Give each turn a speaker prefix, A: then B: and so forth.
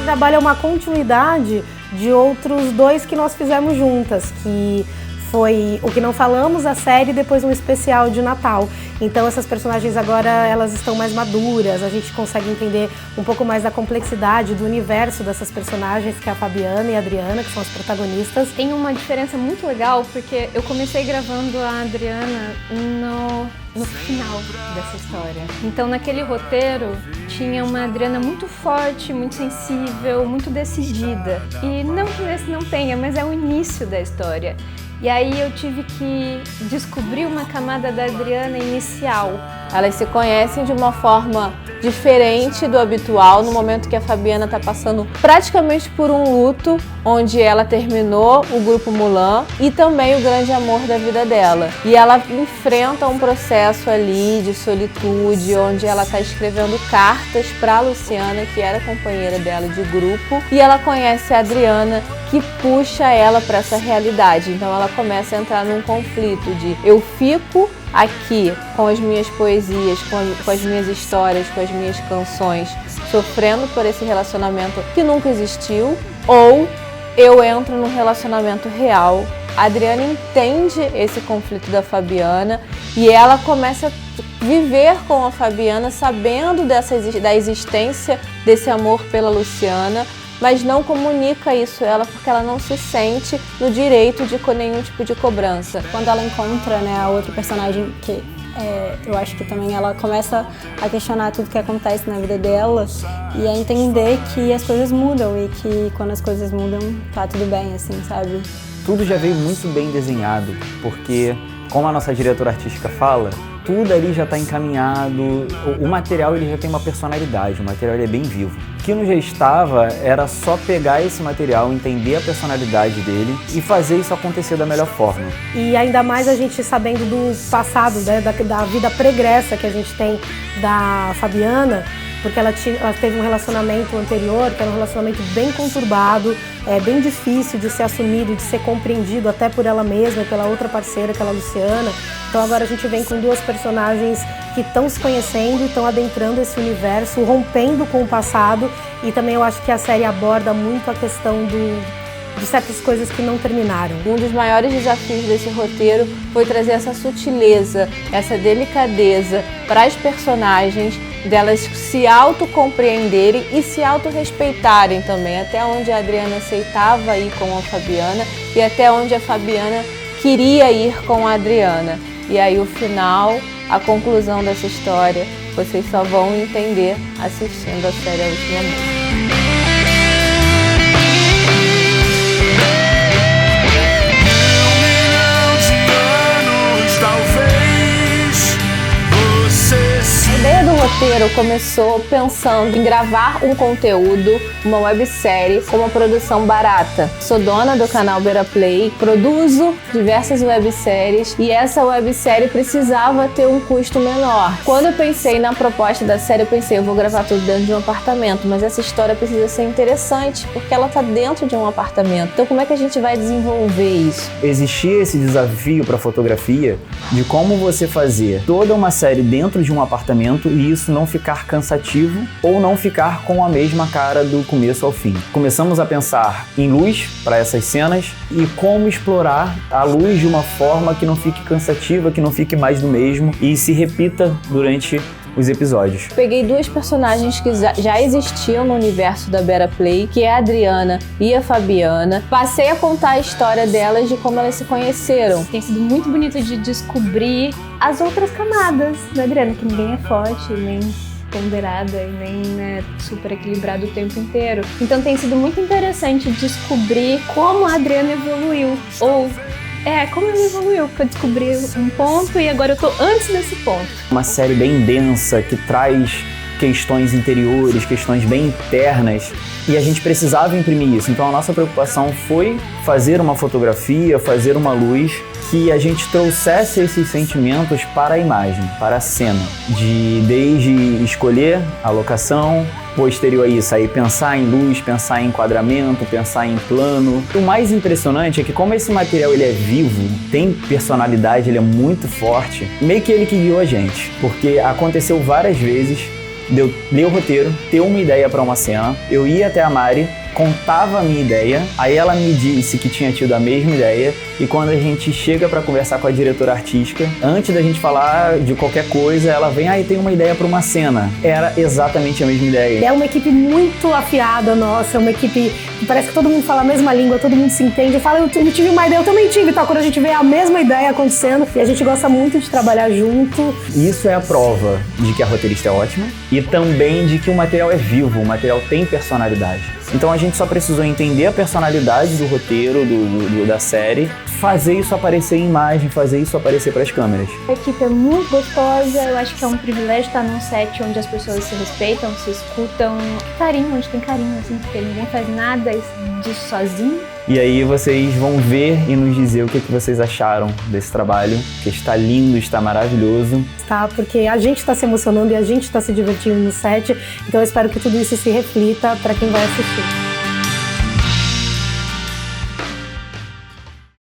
A: trabalho é uma continuidade de outros 2 que nós fizemos juntas, que foi O Que Não Falamos, a série, e depois um especial de Natal. Então essas personagens agora elas estão mais maduras, a gente consegue entender um pouco mais da complexidade do universo dessas personagens, que é a Fabiana e a Adriana, que são as protagonistas.
B: Tem uma diferença muito legal, porque eu comecei gravando a Adriana no final dessa história. Então naquele roteiro tinha uma Adriana muito forte, muito sensível, muito decidida. E não que nesse não tenha, mas é o início da história. E aí eu tive que descobrir uma camada da Adriana inicial.
C: Elas se conhecem de uma forma diferente do habitual, no momento que a Fabiana está passando praticamente por um luto, onde ela terminou o grupo Mulan e também o grande amor da vida dela. E ela enfrenta um processo ali de solitude, onde ela está escrevendo cartas para a Luciana, que era companheira dela de grupo, e ela conhece a Adriana, que puxa ela para essa realidade. Então ela começa a entrar num conflito de eu fico aqui com as minhas poesias, com as minhas histórias, com as minhas canções, sofrendo por esse relacionamento que nunca existiu, ou eu entro num relacionamento real. A Adriana entende esse conflito da Fabiana e ela começa a viver com a Fabiana, sabendo da existência desse amor pela Luciana, mas não comunica isso a ela porque ela não se sente no direito de nenhum tipo de cobrança.
D: Quando ela encontra, né, a outra personagem que eu acho que também ela começa a questionar tudo que acontece na vida dela e a entender que as coisas mudam e que quando as coisas mudam tá tudo bem, assim, sabe?
E: Tudo já veio muito bem desenhado, porque, como a nossa diretora artística fala, tudo ali já está encaminhado, o material ele já tem uma personalidade, o material ele é bem vivo. O que não já estava era só pegar esse material, entender a personalidade dele e fazer isso acontecer da melhor forma.
A: E ainda mais a gente sabendo do passado, né, da vida pregressa que a gente tem da Fabiana, porque ela teve um relacionamento anterior, que era um relacionamento bem conturbado, bem difícil de ser assumido, de ser compreendido até por ela mesma e pela outra parceira, que é a Luciana. Então agora a gente vem com 2 personagens que estão se conhecendo, estão adentrando esse universo, rompendo com o passado, e também eu acho que a série aborda muito a questão de certas coisas que não terminaram.
C: Um dos maiores desafios desse roteiro foi trazer essa sutileza, essa delicadeza para as personagens, delas se autocompreenderem e se autorrespeitarem também, até onde a Adriana aceitava ir com a Fabiana e até onde a Fabiana queria ir com a Adriana. E aí o final, a conclusão dessa história, vocês só vão entender assistindo a série A Última Música. A ideia do roteiro começou pensando em gravar um conteúdo, uma websérie com uma produção barata. Sou dona do canal Beira Play, produzo diversas webséries e essa websérie precisava ter um custo menor. Quando eu pensei na proposta da série, eu pensei, eu vou gravar tudo dentro de um apartamento, mas essa história precisa ser interessante porque ela está dentro de um apartamento. Então como é que a gente vai desenvolver isso?
E: Existia esse desafio para a fotografia de como você fazer toda uma série dentro de um apartamento e isso não ficar cansativo ou não ficar com a mesma cara do começo ao fim. Começamos a pensar em luz para essas cenas e como explorar a luz de uma forma que não fique cansativa, que não fique mais do mesmo e se repita durante os episódios.
C: Peguei 2 personagens que já existiam no universo da Beira Play, que é a Adriana e a Fabiana. Passei a contar a história delas, de como elas se conheceram.
B: Tem sido muito bonito de descobrir as outras camadas da Adriana, que ninguém é forte, nem ponderada e nem super equilibrada o tempo inteiro. Então tem sido muito interessante descobrir como a Adriana evoluiu, ou como ela evoluiu, porque eu descobri um ponto e agora eu tô antes desse ponto.
E: Uma série bem densa, que traz questões interiores, questões bem internas, e a gente precisava imprimir isso. Então a nossa preocupação foi fazer uma fotografia, fazer uma luz que a gente trouxesse esses sentimentos para a imagem, para a cena, desde escolher a locação, posterior a isso, aí pensar em luz, pensar em enquadramento, pensar em plano. O mais impressionante é que como esse material ele é vivo, tem personalidade, ele é muito forte, meio que ele que guiou a gente, porque aconteceu várias vezes de eu ler o roteiro, ter uma ideia para uma cena, eu ia até a Mari, contava a minha ideia, aí ela me disse que tinha tido a mesma ideia, e quando a gente chega para conversar com a diretora artística, antes da gente falar de qualquer coisa, ela vem, e tem uma ideia para uma cena. Era exatamente a mesma ideia.
A: É uma equipe muito afiada nossa, é uma equipe que parece que todo mundo fala a mesma língua, todo mundo se entende. Eu falo, eu tive uma ideia, eu também tive, tá? Quando a gente vê a mesma ideia acontecendo, e a gente gosta muito de trabalhar junto.
E: Isso é a prova de que a roteirista é ótima e também de que o material é vivo, o material tem personalidade. Então a gente só precisou entender a personalidade do roteiro, da série, fazer isso aparecer em imagem, fazer isso aparecer para as câmeras.
B: A equipe é muito gostosa, eu acho que é um privilégio estar num set onde as pessoas se respeitam, se escutam, carinho, onde tem carinho, assim, porque ninguém faz nada disso sozinho.
E: E aí vocês vão ver e nos dizer o que vocês acharam desse trabalho, que está lindo, está maravilhoso.
A: Tá, porque a gente está se emocionando e a gente está se divertindo no set, então eu espero que tudo isso se reflita para quem vai assistir.